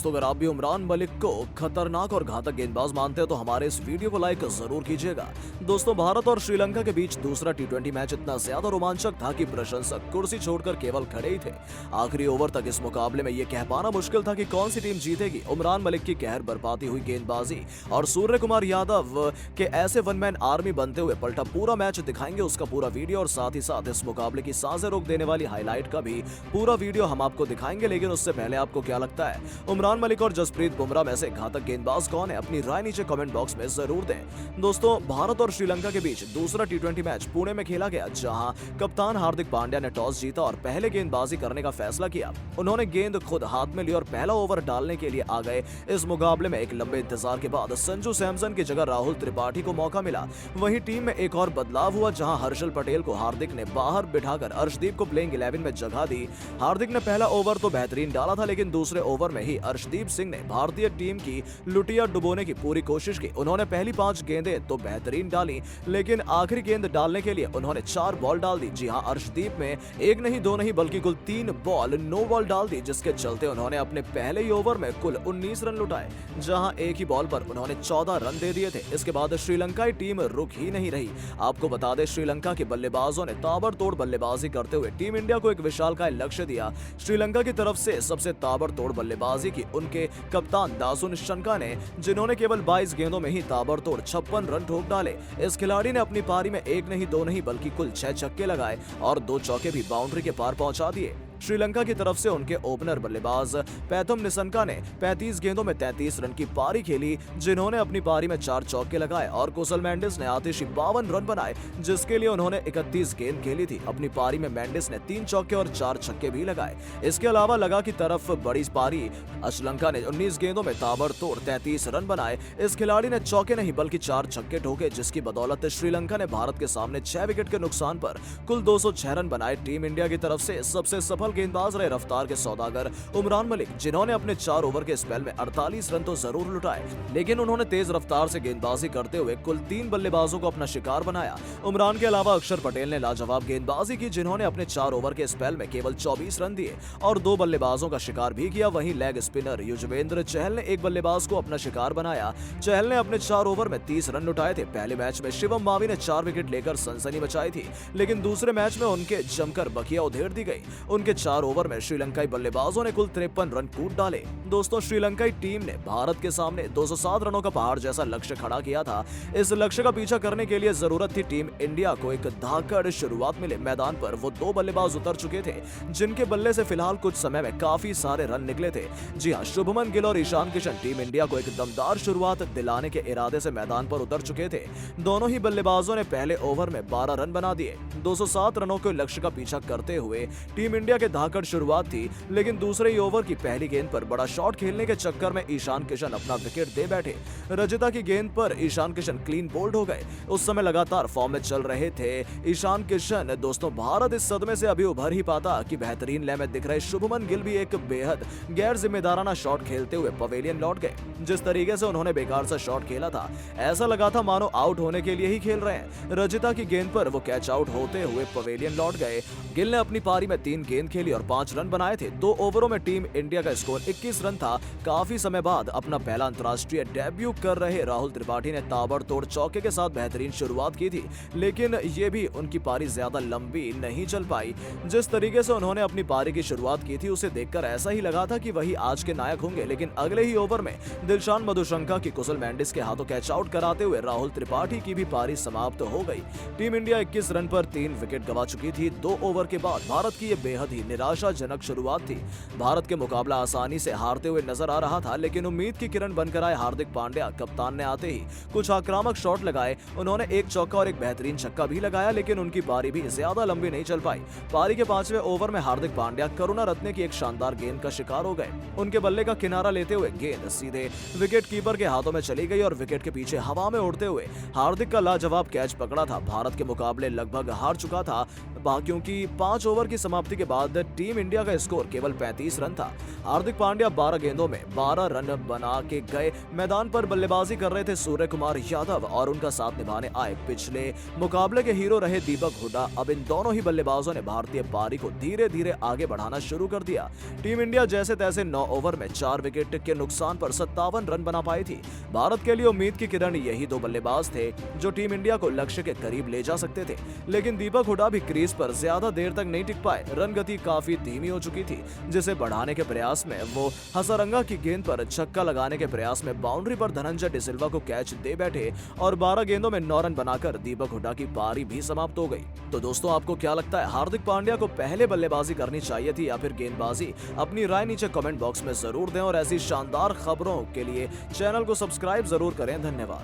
दोस्तों, अगर आप भी उमरान मलिक को खतरनाक और घातक गेंदबाज मानते हैं तो हमारे इस वीडियो को लाइक जरूर कीजिएगा। दोस्तों, भारत और श्रीलंका के बीच दूसरा टी20 मैच इतना ज्यादा रोमांचक था कि प्रशंसक कुर्सी छोड़कर केवल खड़े ही थे। आखिरी ओवर तक इस मुकाबले में यह कह पाना मुश्किल था कि कौन सी टीम जीतेगी। उमरान मलिक की कहर बरपाती हुई गेंदबाजी और सूर्य कुमार यादव के ऐसे वन मैन आर्मी बनते हुए पलटा पूरा मैच दिखाएंगे, उसका पूरा वीडियो और साथ ही साथ इस मुकाबले की सांसें रोक देने वाली हाईलाइट का भी पूरा वीडियो हम आपको दिखाएंगे। लेकिन उससे पहले आपको क्या लगता है, उमरान मलिक और जसप्रीत बुमराह में से घातक गेंदबाज कौन है? अपनी राय नीचे कमेंट बॉक्स में जरूर दें। दोस्तों, भारत और श्रीलंका के बीच दूसरा टी20 मैच पुणे में खेला गया, जहां कप्तान हार्दिक पांड्या ने टॉस जीता और पहले गेंदबाजी करने का फैसला किया। उन्होंने गेंद खुद हाथ में ली और पहला ओवर डालने के लिए आ गए। इस मुकाबले में एक लंबे इंतजार के बाद संजू सैमसन की जगह राहुल त्रिपाठी को मौका मिला। वहीं टीम में एक और बदलाव हुआ, जहां हर्षल पटेल को हार्दिक ने बाहर बिठाकर अर्शदीप को प्लेइंग 11 में जगह दी। हार्दिक ने पहला ओवर तो बेहतरीन डाला था, लेकिन दूसरे ओवर में ही अर्शदीप सिंह ने भारतीय टीम की लुटिया डुबोने की पूरी कोशिश की। उन्होंने पहली 5 गेंदें तो बेहतरीन डाली, लेकिन आखिरी गेंद डालने के लिए उन्होंने 4 बॉल डाल दी। जी हां, अर्शदीप में 1 नहीं 2 नहीं बल्कि कुल 3 बॉल नो बॉल डाल दी, जिसके चलते उन्होंने अपने पहले ही ओवर में कुल 19 रन लुटाए, जहां एक ही बॉल पर उन्होंने 14 रन दे दिए थे। इसके बाद श्रीलंकाई टीम रुक ही नहीं रही। आपको बता दें, श्रीलंका के बल्लेबाजों ने ताबड़तोड़ बल्लेबाजी करते हुए टीम इंडिया को एक विशालकाय लक्ष्य दिया। श्रीलंका की तरफ से सबसे ताबड़तोड़ बल्लेबाजी की उनके कप्तान दासु निशंका ने, जिन्होंने केवल 22 गेंदों में ही ताबड़तोड़ 56 रन ठोक डाले। इस खिलाड़ी ने अपनी पारी में 1 नहीं 2 नहीं बल्कि कुल 6 छक्के लगाए और 2 चौके भी बाउंड्री के पार पहुंचा दिए। श्रीलंका की तरफ से उनके ओपनर बल्लेबाज पैथम निशंका ने 35 गेंदों में 33 रन की पारी खेली, जिन्होंने अपनी पारी में 4 चौके लगाए और कुशल मेंडिस ने आतिशी 52 रन बनाए, जिसके लिए उन्होंने 31 गेंद खेली थी। अपनी पारी में मेंडिस ने 3 चौके और 4 छक्के भी लगाए। इसके अलावा लगा की तरफ बड़ी पारी श्रीलंका ने 19 गेंदों में ताबड़तोड़ 33 रन बनाए। इस खिलाड़ी ने चौके नहीं बल्कि 4 छक्के ठोके, जिसकी बदौलत श्रीलंका ने भारत के सामने 6 विकेट के नुकसान पर कुल 206 रन बनाए। टीम इंडिया की तरफ से सबसे सफल गेंदबाज रहे रफ्तार के सौदागर उमरान मलिक, जिन्होंने अपने 4 ओवर के स्पेल में 48 रन तो जरूर लुटाए, लेकिन उन्होंने तेज रफ्तार से गेंदबाजी करते हुए कुल 3 बल्लेबाजों को अपना शिकार बनाया। उमरान के अलावा अक्षर पटेल ने लाजवाब गेंदबाजी की, जिन्होंने अपने 4 ओवर के स्पेल में केवल 24 रन दिए और 2 बल्लेबाजों का शिकार भी किया। वहीं लेग स्पिनर युजवेंद्र चहल ने एक बल्लेबाज को अपना शिकार बनाया। चहल ने अपने 4 ओवर में 30 रन लुटाए थे। पहले मैच में शिवम मावी ने 4 विकेट लेकर सनसनी मचाई थी, लेकिन दूसरे मैच में उनके जमकर बखिया उधेड़ दी गई। उनके 4 ओवर में श्रीलंकाई बल्लेबाजों ने कुल 53 रन कूट डाले। दोस्तों, श्रीलंकाई टीम ने भारत के सामने 207 रनों का पहाड़ जैसा लक्ष्य खड़ा किया था। इस लक्ष्य का पीछा करने के लिए जरूरत थी टीम इंडिया को एक धाकड़ शुरुआत मिले। मैदान पर वो 2 बल्लेबाज उतर चुके थे, जिनके बल्ले से फिलहाल कुछ समय में काफी सारे रन निकले थे। जी हां, शुभमन गिल और ईशान किशन टीम इंडिया को एक दमदार शुरुआत दिलाने के इरादे से मैदान पर उतर चुके थे। दोनों ही बल्लेबाजों ने पहले ओवर में 12 रन बना दिए। 207 रनों के लक्ष्य का पीछा करते हुए टीम इंडिया के धाकड़ शुरुआत थी, लेकिन दूसरे ही ओवर की पहली गेंद पर बड़ा शॉट खेलने के चक्कर में ईशान किशन अपना विकेट दे बैठे। रजिता की गेंद पर ईशान किशन क्लीन बोल्ड हो गए। उस समय लगातार फॉर्म में चल रहे थे ईशान किशन। दोस्तों, भारत इस सदमे से अभी उभर ही पाता कि बेहतरीन लय में दिख रहे शुभमन गिल भी एक बेहद गैर जिम्मेदाराना शॉट खेलते हुए पवेलियन लौट गए। जिस तरीके से उन्होंने बेकार सा शॉट खेला था, ऐसा लगा था मानो आउट होने के लिए ही खेल रहे हैं। रजिता की गेंद पर वो कैच आउट होते हुए पवेलियन लौट गए। गिल ने अपनी पारी में 3 गेंद खेली और 5 रन बनाए थे। 2 ओवरों में टीम इंडिया का स्कोर 21 रन था। काफी समय बाद अपना पहला अंतर्राष्ट्रीय डेब्यू कर रहे राहुल त्रिपाठी ने ताबड़तोड़ चौके के साथ बेहतरीन शुरुआत की थी, लेकिन ये भी उनकी पारी ज्यादा लंबी नहीं चल पाई। जिस तरीके से उन्होंने अपनी पारी की शुरुआत की थी, उसे देखकर ऐसा ही लगा था कि वही आज के नायक होंगे, लेकिन अगले ही ओवर में दिलशान मधुशंका की कुशल मेंडिस के हाथों कैच आउट कराते हुए राहुल त्रिपाठी की भी पारी समाप्त हो गई। टीम इंडिया 21 रन पर 3 विकेट गंवा चुकी थी। 2 ओवर के बाद भारत की ये बेहद ही निराशाजनक शुरुआत थी। भारत के मुकाबला आसानी से हारते हुए नजर आ रहा था, लेकिन उम्मीद की किरण बनकर आए हार्दिक पांड्या कप्तान ने आते ही कुछ आक्रामक शॉट लगाए। उन्होंने 1 चौका और 1 बेहतरीन छक्का भी लगाया, लेकिन उनकी पारी भी ज्यादा लंबी नहीं चल पाई। पारी के 5वें ओवर में हार्दिक पांड्या करुणा रत्ने की एक शानदार गेंद का शिकार हो गए। उनके बल्ले का किनारा लेते हुए गेंद सीधे विकेट कीपर के हाथों में चली गई और विकेट के पीछे हवा में उड़ते हुए हार्दिक का लाजवाब कैच पकड़ा था। भारत के मुकाबले लगभग हार चुका था, क्योंकि 5 ओवर की समाप्ति के बाद बाद टीम इंडिया का स्कोर केवल 35 रन था। हार्दिक पांड्या 12 गेंदों में 12 रन बना के गए। मैदान पर बल्लेबाजी कर रहे थे सूर्य कुमार यादव और उनका साथ निभाने आए पिछले मुकाबले के हीरो रहे दीपक हुड्डा। अब इन दोनों ही बल्लेबाजों ने भारतीय पारी को धीरे धीरे आगे बढ़ाना शुरू कर दिया। टीम इंडिया जैसे तैसे 9 ओवर में 4 विकेट के नुकसान पर 57 रन बना पाई थी। भारत के लिए उम्मीद की किरण यही दो बल्लेबाज थे जो टीम इंडिया को लक्ष्य के करीब ले जा सकते थे, लेकिन दीपक हुड्डा भी क्रीज पर ज्यादा देर तक नहीं टिक पाए। रन गति काफी धीमी हो चुकी थी, जिसे बढ़ाने के प्रयास में वो हसरंगा की गेंद पर छक्का लगाने के प्रयास में बाउंड्री पर धनंजय डिसिल्वा को कैच दे बैठे और 12 गेंदों में 9 रन बनाकर दीपक हुड्डा की पारी भी समाप्त हो गई। तो दोस्तों, आपको क्या लगता है, हार्दिक पांड्या को पहले बल्लेबाजी करनी चाहिए थी या फिर गेंदबाजी? अपनी राय नीचे कमेंट बॉक्स में जरूर दें और ऐसी शानदार खबरों के लिए चैनल को सब्सक्राइब जरूर करें। धन्यवाद।